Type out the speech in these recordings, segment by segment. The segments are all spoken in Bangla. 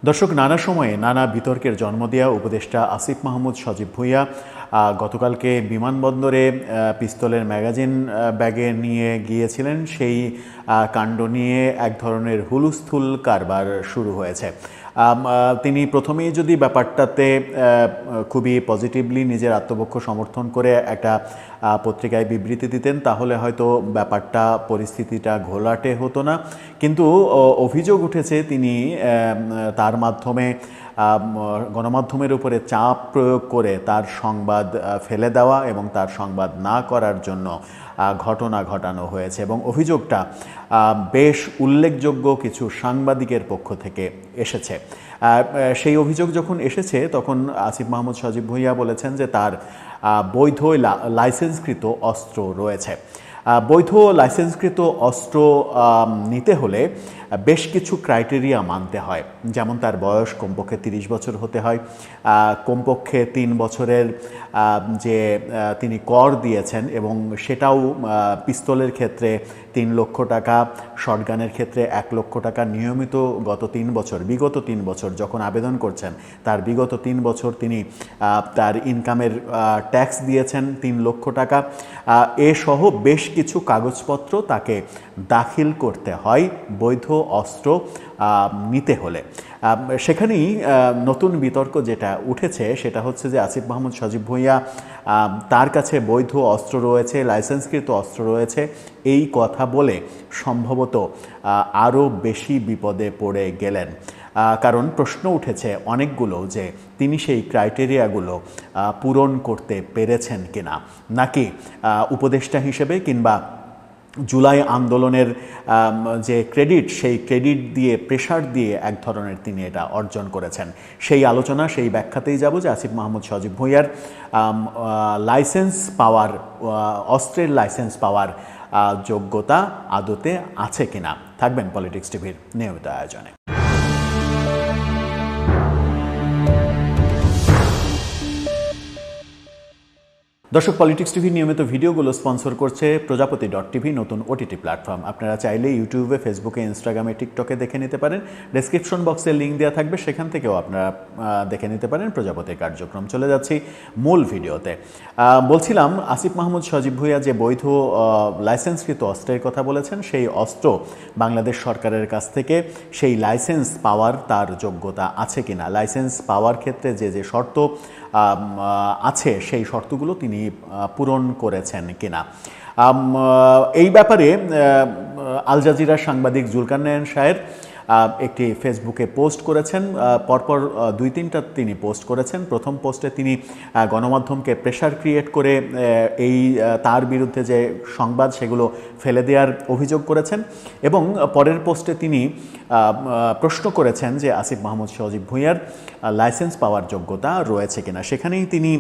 দর্শক, নানা সময়ে নানা বিতর্কের জন্ম দেওয়া উপদেষ্টা আসিফ মাহমুদ সজীব ভুঁইয়া গতকালকে বিমানবন্দরে পিস্তলের ম্যাগাজিন ব্যাগে নিয়ে গিয়েছিলেন। সেই কাণ্ড নিয়ে এক ধরনের হুলস্থুল কারবার শুরু হয়েছে। তিনি প্রথমেই যদি ব্যাপারটাতে খুবই পজিটিভলি নিজের আত্মপক্ষ সমর্থন করে একটা পত্রিকায় বিবৃতি দিতেন, তাহলে হয়তো ব্যাপারটা পরিস্থিতিটা ঘোলাটে হতো না। কিন্তু অভিযোগ উঠেছে তিনি তার মাধ্যমে গণমাধ্যমের উপরে চাপ প্রয়োগ করে তার সংবাদ ফেলে দেওয়া এবং তার সংবাদ না করার জন্য ঘটনা ঘটানো হয়েছে, এবং অভিযোগটা বেশ উল্লেখযোগ্য কিছু সাংবাদিকের পক্ষ থেকে এসেছে। সেই অভিযোগ যখন এসেছে তখন আসিফ মাহমুদ সজীব ভুঁইয়া বলেছেন যে তার বৈধ লাইসেন্সকৃত অস্ত্র রয়েছে। বৈধ লাইসেন্সকৃত অস্ত্র নিতে হলে বেশ কিছু ক্রাইটেরিয়া মানতে হয়, যেমন তার বয়স কমপক্ষে 30 বছর হতে হয়, কমপক্ষে 3 বছরের যে তিনি কর দিয়েছেন এবং সেটাও পিস্তলের ক্ষেত্রে 3 লক্ষ টাকা, শটগানের ক্ষেত্রে 1 লক্ষ টাকা নিয়মিত বিগত 3 বছর যখন আবেদন করছেন তার বিগত 3 বছর তিনি তার ইনকামের ট্যাক্স দিয়েছেন 3 লক্ষ টাকা। এসহ বেশ কিছু কাগজপত্র তাকে দাখিল করতে হয় বৈধ অস্ত্র নিতে হলে। সেখানেই নতুন বিতর্ক যেটা উঠেছে সেটা হচ্ছে যে আসিফ মাহমুদ সজীব ভুঁইয়া তার কাছে বৈধ অস্ত্র রয়েছে, লাইসেন্সকৃত অস্ত্র রয়েছে এই কথা বলে সম্ভবত আরও বেশি বিপদে পড়ে গেলেন। কারণ প্রশ্ন উঠেছে অনেকগুলো যে তিনি সেই ক্রাইটেরিয়াগুলো পূরণ করতে পেরেছেন কিনা, নাকি উপদেষ্টা হিসেবে কিংবা জুলাই আন্দোলনের যে ক্রেডিট সেই ক্রেডিট দিয়ে প্রেশার দিয়ে এক ধরনের তিনি এটা অর্জন করেছেন। সেই আলোচনা, সেই ব্যাখ্যাতেই যাব যে আসিফ মাহমুদ সজীব ভুঁইয়ার লাইসেন্স পাওয়ার, অস্ত্রের লাইসেন্স পাওয়ার যোগ্যতা আদতে আছে কিনা। থাকবেন পলিটিক্স টিভির নিয়মিত আয়োজনে। দর্শক, পলিটিক্স টিভির নিয়মিত ভিডিওগুলো স্পন্সর করছে প্রজাপতি.টিভি, নতুন ওটিটি প্ল্যাটফর্ম। আপনারা চাইলে ইউটিউবে, ফেসবুকে, ইনস্টাগ্রামে, টিকটকে দেখে নিতে পারেন। ডেসক্রিপশন বক্সে লিঙ্ক দেওয়া থাকবে, সেখান থেকেও আপনারা দেখে নিতে পারেন প্রজাপতির কার্যক্রম। চলে যাচ্ছি মূল ভিডিওতে। বলছিলাম আসিফ মাহমুদ সজীব ভুঁইয়া যে বৈধ লাইসেন্সকৃত অস্ত্রের কথা বলেছেন, সেই অস্ত্র বাংলাদেশ সরকারের কাছ থেকে সেই লাইসেন্স পাওয়ার তার যোগ্যতা আছে কিনা, লাইসেন্স পাওয়ার ক্ষেত্রে যে যে শর্ত আছে সেই শর্তগুলো তিনি পূরণ করেছেন কিনা। এই ব্যাপারে আল জাজিরার সাংবাদিক জুলকারনায়ন শাহের একটি ফেসবুকে পোস্ট করেছেন। পরপর 2-3টা তিনি পোস্ট করেছেন। প্রথম পোস্টে তিনি গণমাধ্যমকে প্রেশার ক্রিয়েট করে তার বিরুদ্ধে যে সংবাদ সেগুলো ফেলে দেওয়ার অভিযোগ করেছেন, এবং পরের পোস্টে তিনি প্রশ্ন করেছেন যে আসিফ মাহমুদ সজীব ভুঁইয়ার লাইসেন্স পাওয়ার যোগ্যতা রয়েছে কিনা। সেখানেই তিনি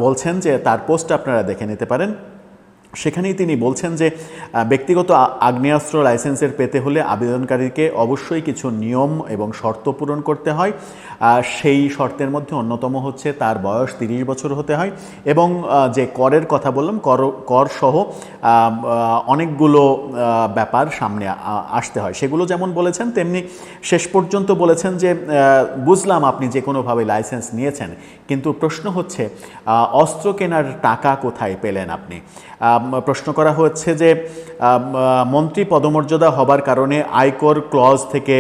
বলছেন যে তার পোস্ট আপনারা দেখে নিতে পারেন। সেখানেই তিনি বলছেন যে ব্যক্তিগত আগ্নেয়াস্ত্র লাইসেন্সের পেতে হলে আবেদনকারীকে অবশ্যই কিছু নিয়ম এবং শর্ত পূরণ করতে হয়। সেই শর্তের মধ্যে অন্যতম হচ্ছে তার বয়স 30 বছর হতে হয়, এবং যে করের কথা বললাম, কর সহ অনেকগুলো ব্যাপার সামনে আসতে হয়। সেগুলো যেমন বলেছেন তেমনি শেষ পর্যন্ত বলেছেন যে বুঝলাম আপনি যে কোনোভাবে লাইসেন্স নিয়েছেন, কিন্তু প্রশ্ন হচ্ছে অস্ত্র কেনার টাকা কোথায় পেলেন আপনি। প্রশ্ন করা হচ্ছে যে মন্ত্রী পদমর্যাদা হবার কারণে আয়কর ক্লজ থেকে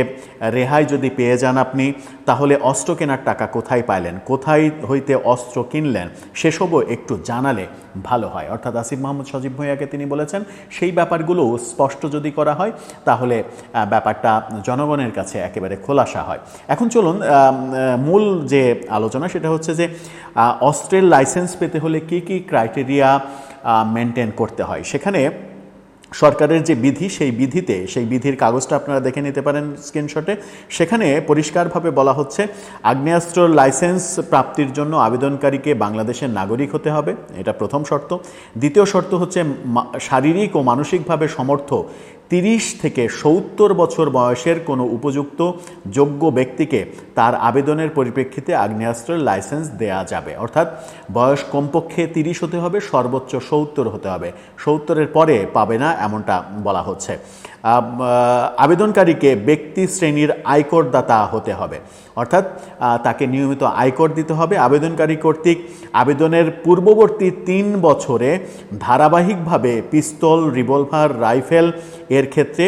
রেহাই যদি পেয়ে যান আপনি, তাহলে অস্ত্র কেনার টাকা কোথায় পাইলেন, কোথায় হইতে অস্ত্র কিনলেন, সেসবও একটু জানালে ভালো হয়। অর্থাৎ আসিফ মাহমুদ সজীব ভুঁইয়াকে তিনি বলেছেন সেই ব্যাপারগুলো স্পষ্ট যদি করা হয় তাহলে ব্যাপারটা জনগণের কাছে একেবারে খোলাসা হয়। এখন চলুন মূল যে আলোচনা সেটা হচ্ছে যে অস্ত্রের লাইসেন্স পেতে হলে কি কি ক্রাইটেরিয়া মেনটেন করতে হয়। সেখানে সরকারের যে বিধি, সেই বিধির কাগজটা আপনারা দেখে নিতে পারেন স্ক্রিনশটে। সেখানে পরিষ্কারভাবে বলা হচ্ছে আগ্নেয়াস্ত্র লাইসেন্স প্রাপ্তির জন্য আবেদনকারীকে বাংলাদেশের নাগরিক হতে হবে, এটা প্রথম শর্ত। দ্বিতীয় শর্ত হচ্ছে শারীরিক ও মানসিকভাবে সমর্থ 30 থেকে 70 বছর বয়সের কোনো উপযুক্ত যোগ্য ব্যক্তিকে তার আবেদনের পরিপ্রেক্ষিতে আগ্নেয়াস্ত্রের লাইসেন্স দেয়া যাবে। অর্থাৎ বয়স কমপক্ষে 30 হতে হবে, সর্বোচ্চ 70 হতে হবে, 70-এর পরে পাবে না এমনটা বলা হচ্ছে। আবেদনকারীকে ব্যক্তি শ্রেণীর আয়করদাতা হতে হবে, অর্থাৎ তাকে নিয়মিত আয়কর দিতে হবে। আবেদনকারী কর্তৃক আবেদনের পূর্ববর্তী 3 বছরে ধারাবাহিকভাবে পিস্তল, রিভলভার, রাইফেল এর ক্ষেত্রে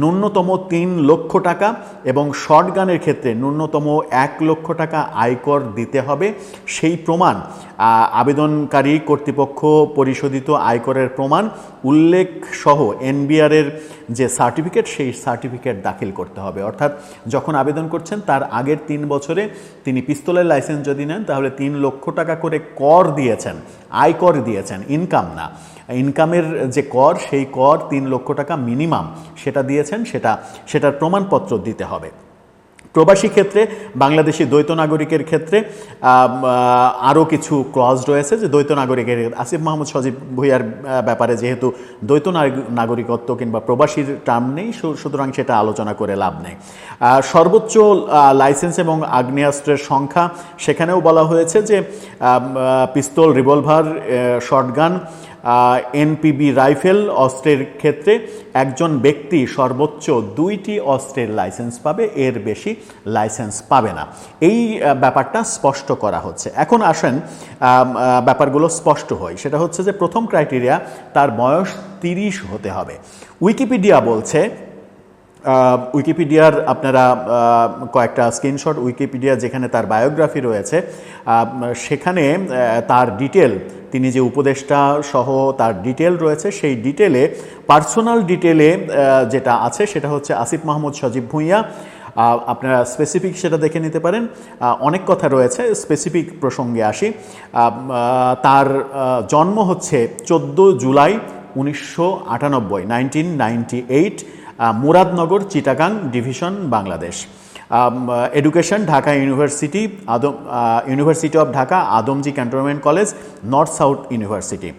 ন্যূনতম 3 লক্ষ টাকা এবং শর্টগানের ক্ষেত্রে ন্যূনতম 1 লক্ষ টাকা আয়কর দিতে হবে। সেই প্রমাণ আবেদনকারী কর্তৃপক্ষ পরিশোধিত আয়করের প্রমাণ উল্লেখ সহ এনবিআরের যে সার্টিফিকেট, সেই সার্টিফিকেট দাখিল করতে হবে। অর্থাৎ যখন আবেদন করছেন তার আগের 3 বছরে তিনি পিস্তলের লাইসেন্স যদি নেন তাহলে 3 লক্ষ টাকা করে কর দিয়েছেন, আয়কর দিয়েছেন, ইনকাম না। ইনকামের যে কর, সেই কর 3 লক্ষ টাকা মিনিমাম সেটা দিয়েছেন, সেটার প্রমাণপত্র দিতে হবে। প্রবাসী ক্ষেত্রে বাংলাদেশি দ্বৈত নাগরিকের ক্ষেত্রে আরও কিছু ক্লজ রয়েছে, যে দ্বৈত নাগরিকের আসিফ মাহমুদ সজীব ভুঁইয়ার ব্যাপারে যেহেতু দ্বৈত নাগরিকত্ব কিংবা প্রবাসীর টার্ম নেই, সুতরাং সেটা আলোচনা করে লাভ নেই। সর্বোচ্চ লাইসেন্স এবং আগ্নেয়াস্ত্রের সংখ্যা, সেখানেও বলা হয়েছে যে পিস্তল, রিভলভার, শর্টগান, এনপিবি রাইফেল অস্ত্রের ক্ষেত্রে একজন ব্যক্তি সর্বোচ্চ 2টি অস্ত্রের লাইসেন্স পাবে, এর বেশি লাইসেন্স পাবে না। এই ব্যাপারটা স্পষ্ট করা হচ্ছে। এখন আসেন ব্যাপারগুলো স্পষ্ট হয়, সেটা হচ্ছে যে প্রথম ক্রাইটেরিয়া, তার বয়স 30 হতে হবে। উইকিপিডিয়া বলছে, উইকিপিডিয়ার আপনারা কয়েকটা স্ক্রিনশট, উইকিপিডিয়া যেখানে তার বায়োগ্রাফি রয়েছে সেখানে তার ডিটেল, তিনি যে উপদেষ্টা সহ তার ডিটেল রয়েছে, সেই ডিটেলে পার্সোনাল ডিটেলে যেটা আছে সেটা হচ্ছে আসিফ মাহমুদ সজীব ভুঁইয়া। আপনারা স্পেসিফিক সেটা দেখে নিতে পারেন, অনেক কথা রয়েছে, স্পেসিফিক প্রসঙ্গে আসি। তার জন্ম হচ্ছে 14 July 1998, 1998, Muradnagar, Chittagong division, Bangladesh. Education Dhaka university, university of Dhaka, Adamjee cantonment college, North South University.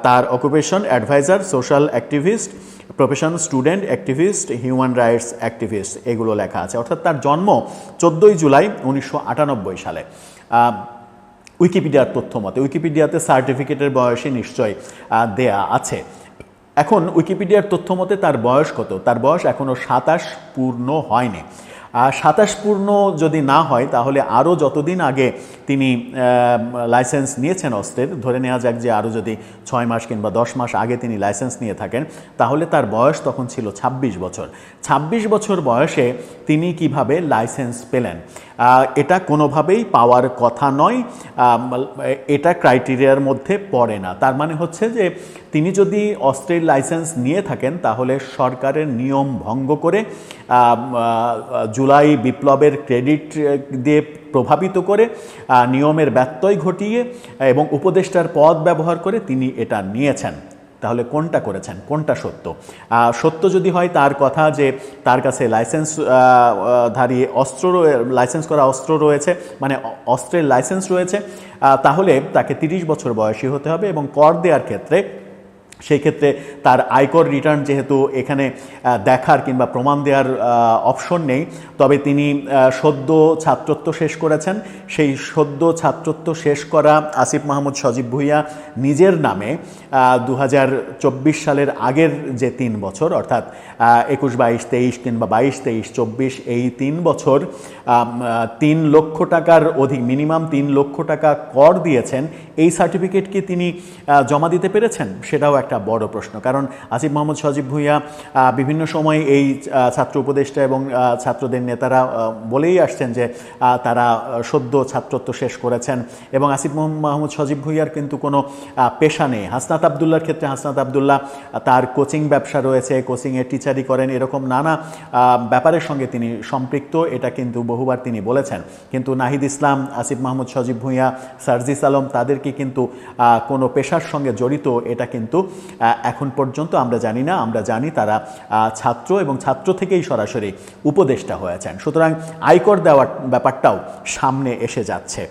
তার occupation adviser, social activist, profession student activist, human rights activist, এগুলো লেখা আছে। অর্থাৎ তার জন্ম 14 জুলাই 1998 সালে। উইকিপিডিয়ার তথ্য মতে, উইকিপিডিয়াতে সার্টিফিকেটের বয়সই নিশ্চয় দেয়া আছে। এখন উইকিপিডিয়ার তথ্য মতে তার বয়স কত? তার বয়স এখনও 27 পূর্ণ হয়নি। 27 পূর্ণ যদি না হয় তাহলে আরও যতদিন আগে তিনি লাইসেন্স নিয়েছেন অস্ত্রের, ধরে নেওয়া যাক যে আরও যদি 6 মাস কিংবা 10 মাস আগে তিনি লাইসেন্স নিয়ে থাকেন, তাহলে তার বয়স তখন ছিল 26 বছর। 26 বছর বয়সে তিনি কিভাবে লাইসেন্স পেলেন? এটা কোনোভাবেই পাওয়ার কথা নয়, এটা ক্রাইটেরিয়ার মধ্যে পড়ে না। তার মানে হচ্ছে যে তিনি যদি অস্ত্রের লাইসেন্স নিয়ে থাকেন তাহলে সরকারের নিয়ম ভঙ্গ করে, জুলাই বিপ্লবের ক্রেডিট দিয়ে প্রভাবিত করে, নিয়মের ব্যত্যয় ঘটিয়ে এবং উপদেষ্টার পদ ব্যবহার করে তিনি এটা নিয়েছেন। তাহলে কোনটা করেছেন, কোনটা সত্য? সত্য যদি হয় তার কথা যে তার কাছে লাইসেন্সধারী অস্ত্র, লাইসেন্স করা অস্ত্র রয়েছে, মানে অস্ত্রের লাইসেন্স রয়েছে, তাহলে তাকে 30 বছর বয়সী হতে হবে এবং কর দেওয়ার ক্ষেত্রে, সেই ক্ষেত্রে তার আয়কর রিটার্ন যেহেতু এখানে দেখার কিংবা প্রমাণ দেওয়ার অপশন নেই, তবে তিনি সদ্য ছাত্রত্ব শেষ করেছেন। সেই সদ্য ছাত্রত্ব শেষ করা আসিফ মাহমুদ সজীব ভুঁইয়া নিজের নামে 2024 সালের আগের যে 3 বছর, অর্থাৎ 21, 22, 23 কিংবা 22, 23, 24, এই 3 বছর 3 লক্ষ টাকার অধিক, মিনিমাম 3 লক্ষ টাকা কর দিয়েছেন। এই সার্টিফিকেট কি তিনি জমা দিতে পেরেছেন? সেটাও একটা বড় প্রশ্ন। কারণ আসিফ মাহমুদ সজীব ভুঁইয়া বিভিন্ন সময় এই ছাত্র উপদেষ্টা এবং ছাত্রদের নেতারা বলেই আসছেন যে তারা সদ্য ছাত্রত্ব শেষ করেছেন এবং আসিফ মাহমুদ সজীব ভুঁইয়ার কিন্তু কোনো পেশা নেই। হাসনাত আবদুল্লার ক্ষেত্রে হাসনাত আবদুল্লাহ তার কোচিং ব্যবসা রয়েছে, কোচিংয়ে টিচারি করেন, এরকম নানা ব্যাপারের সঙ্গে তিনি সম্পৃক্ত, এটা কিন্তু বহুবার তিনি বলেছেন। কিন্তু নাহিদ ইসলাম, আসিফ মাহমুদ সজীব ভুঁইয়া, সার্জিস আলম, তাদেরকে কিন্তু কোনো পেশার সঙ্গে জড়িত এটা কিন্তু এখন পর্যন্ত আমরা জানি না। আমরা জানি তারা ছাত্র এবং ছাত্র থেকেই সরাসরি উপদেষ্টা হয়েছেন। সুতরাং আয়কর দেওয়ার ব্যাপারটাও সামনে এসে যাচ্ছে।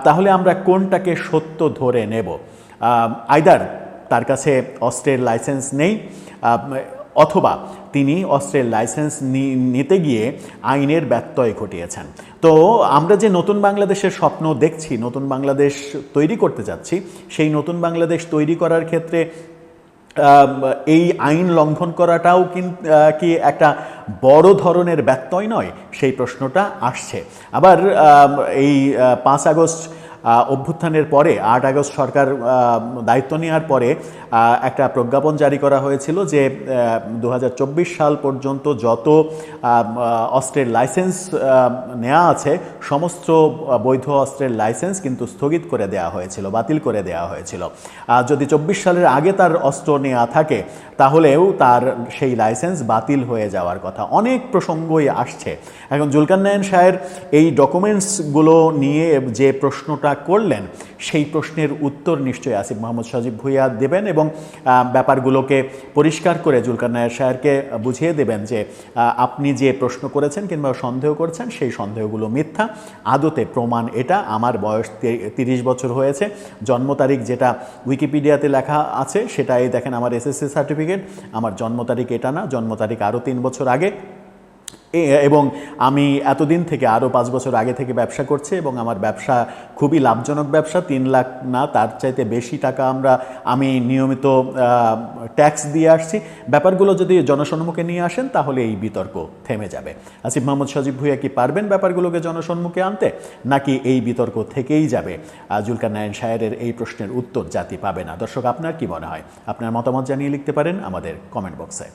তাহলে আমরা কোনটাকে সত্য ধরে নেব? আইদার তার কাছে অস্ত্রের লাইসেন্স নেই, অথবা তিনি অস্ত্রের লাইসেন্স নিতে গিয়ে আইনের ব্যত্যয় ঘটিয়েছেন। তো আমরা যে নতুন বাংলাদেশের স্বপ্ন দেখছি, নতুন বাংলাদেশ তৈরি করতে যাচ্ছি, সেই নতুন বাংলাদেশ তৈরি করার ক্ষেত্রে এই আইন লঙ্ঘন করাটাও কি একটা বড় ধরনের ব্যত্যয় নয়, সেই প্রশ্নটা আসছে। আবার এই 5 আগস্ট অভ্যুত্থানের পরে 8 আগস্ট সরকার দায়িত্ব নেওয়ার পরে একটা প্রজ্ঞাপন জারি করা হয়েছিল যে 2024 সাল পর্যন্ত যত অস্ত্রের লাইসেন্স নেওয়া আছে সমস্ত বৈধ অস্ত্রের লাইসেন্স কিন্তু স্থগিত করে দেওয়া হয়েছিল, বাতিল করে দেওয়া হয়েছিল। যদি 24 সালের আগে তার অস্ত্র নেওয়া থাকে তাহলেও তার সেই লাইসেন্স বাতিল হয়ে যাওয়ার কথা। অনেক প্রসঙ্গই আসছে। এখন জুলকারনাইন শাহের এই ডকুমেন্টসগুলো নিয়ে যে প্রশ্নটা করলেন সেই প্রশ্নের উত্তর নিশ্চয়ই আসিফ মাহমুদ সজীব ভুঁইয়া দেবেন এবং ব্যাপারগুলোকে পরিষ্কার করে জুলকারনাইন শাহেরকে বুঝিয়ে দেবেন যে আপনি যে প্রশ্ন করেছেন কিংবা সন্দেহ করছেন সেই সন্দেহগুলো মিথ্যা। আদতে প্রমাণ এটা। আমার বয়স 30 বছর হয়েছে, জন্ম তারিখ যেটা উইকিপিডিয়াতে লেখা আছে সেটাই দেখেন আমার এসএসসি সার্টিফিকেট, আমার জন্ম তারিখ এটা না, জন্ম তারিখ আরও 3 বছর আগে, এবং আমি এতদিন থেকে আরও 5 বছর আগে থেকে ব্যবসা করছি এবং আমার ব্যবসা খুবই লাভজনক ব্যবসা। 3 লাখ না তার চাইতে বেশি টাকা আমি নিয়মিত ট্যাক্স দিয়ে আসছি। ব্যাপারগুলো যদি জনসম্মুখে নিয়ে আসেন তাহলে এই বিতর্ক থেমে যাবে। আসিফ মাহমুদ সজীব ভুঁইয়া কি পারবেন ব্যাপারগুলোকে জনসম্মুখে আনতে, নাকি এই বিতর্ক থেকেই যাবে? জুলকারনাইন শাহের এই প্রশ্নের উত্তর জাতি পাবে না। দর্শক, আপনার কি মনে হয়? আপনার মতামত জানিয়ে লিখতে পারেন আমাদের কমেন্ট বক্সে।